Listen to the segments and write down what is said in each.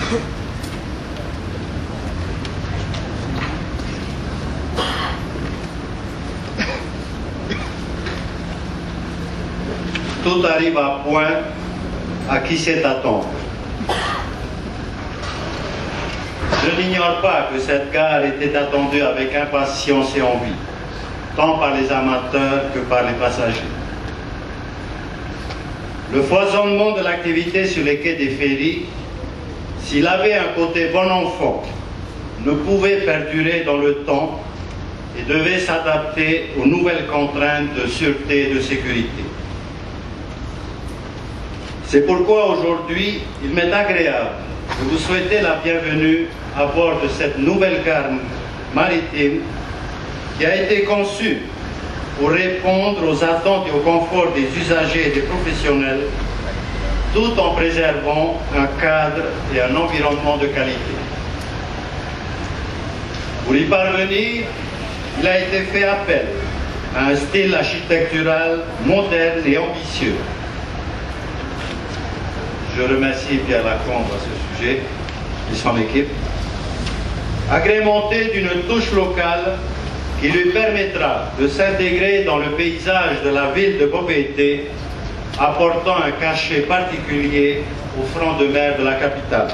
Tout arrive à point à qui sait attendre. Je n'ignore pas que cette gare était attendue avec impatience et envie, tant par les amateurs que par les passagers. Le foisonnement de l'activité sur les quais des ferries, s'il avait un côté bon enfant, ne pouvait perdurer dans le temps et devait s'adapter aux nouvelles contraintes de sûreté et de sécurité. C'est pourquoi aujourd'hui, il m'est agréable de vous souhaiter la bienvenue à bord de cette nouvelle gare maritime qui a été conçue pour répondre aux attentes et au confort des usagers et des professionnels, tout en préservant un cadre et un environnement de qualité. Pour y parvenir, il a été fait appel à un style architectural moderne et ambitieux. Je remercie Pierre Lacombe à ce sujet et son équipe, agrémenté d'une touche locale qui lui permettra de s'intégrer dans le paysage de la ville de Papeete, apportant un cachet particulier au front de mer de la capitale.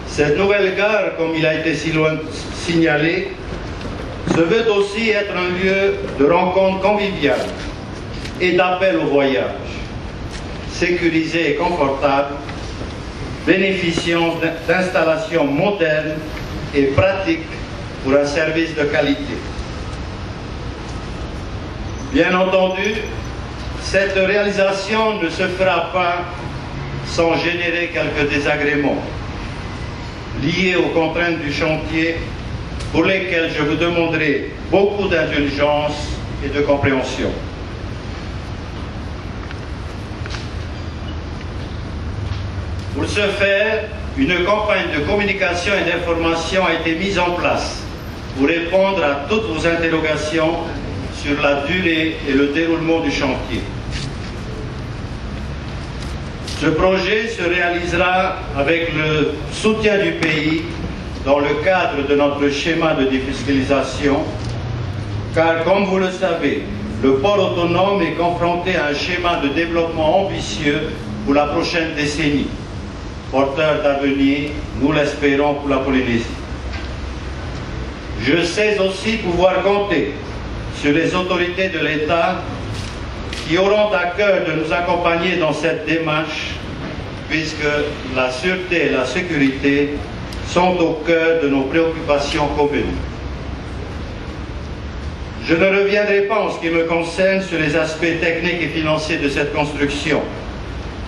Cette nouvelle gare, comme il a été si loin signalé, se veut aussi être un lieu de rencontre conviviale et d'appel au voyage, sécurisé et confortable, bénéficiant d'installations modernes et pratiques pour un service de qualité. Bien entendu, cette réalisation ne se fera pas sans générer quelques désagréments liés aux contraintes du chantier pour lesquelles je vous demanderai beaucoup d'indulgence et de compréhension. Pour ce faire, une campagne de communication et d'information a été mise en place pour répondre à toutes vos interrogations sur la durée et le déroulement du chantier. Ce projet se réalisera avec le soutien du pays dans le cadre de notre schéma de défiscalisation, car comme vous le savez, le port autonome est confronté à un schéma de développement ambitieux pour la prochaine décennie, porteur d'avenir, nous l'espérons, pour la Polynésie. Je sais aussi pouvoir compter sur les autorités de l'État qui auront à cœur de nous accompagner dans cette démarche, puisque la sûreté et la sécurité sont au cœur de nos préoccupations communes. Je ne reviendrai pas en ce qui me concerne sur les aspects techniques et financiers de cette construction,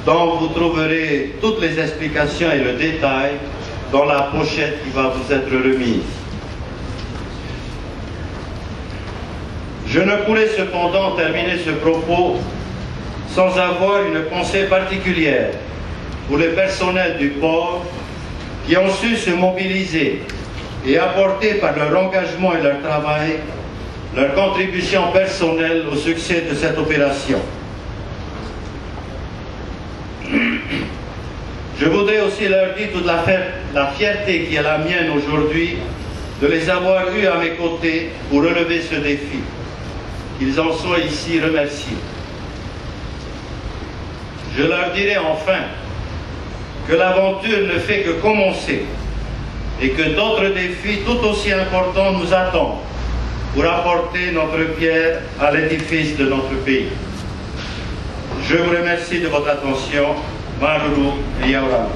dont vous trouverez toutes les explications et le détail dans la pochette qui va vous être remise. Je ne pourrai cependant terminer ce propos sans avoir une pensée particulière pour les personnels du port qui ont su se mobiliser et apporter par leur engagement et leur travail leur contribution personnelle au succès de cette opération. Je voudrais aussi leur dire toute la fierté qui est la mienne aujourd'hui de les avoir eus à mes côtés pour relever ce défi. Qu'ils en soient ici remerciés. Je leur dirai enfin que l'aventure ne fait que commencer et que d'autres défis tout aussi importants nous attendent pour apporter notre pierre à l'édifice de notre pays. Je vous remercie de votre attention. Maruru et Yaourama.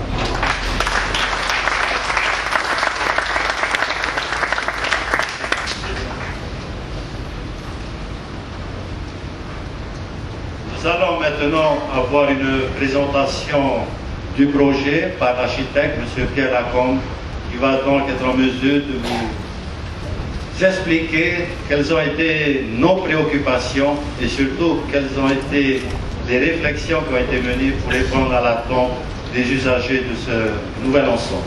Nous allons maintenant avoir une présentation du projet par l'architecte, M. Pierre Lacombe, qui va donc être en mesure de vous expliquer quelles ont été nos préoccupations et surtout quelles ont été les réflexions qui ont été menées pour répondre à l'attente des usagers de ce nouvel ensemble.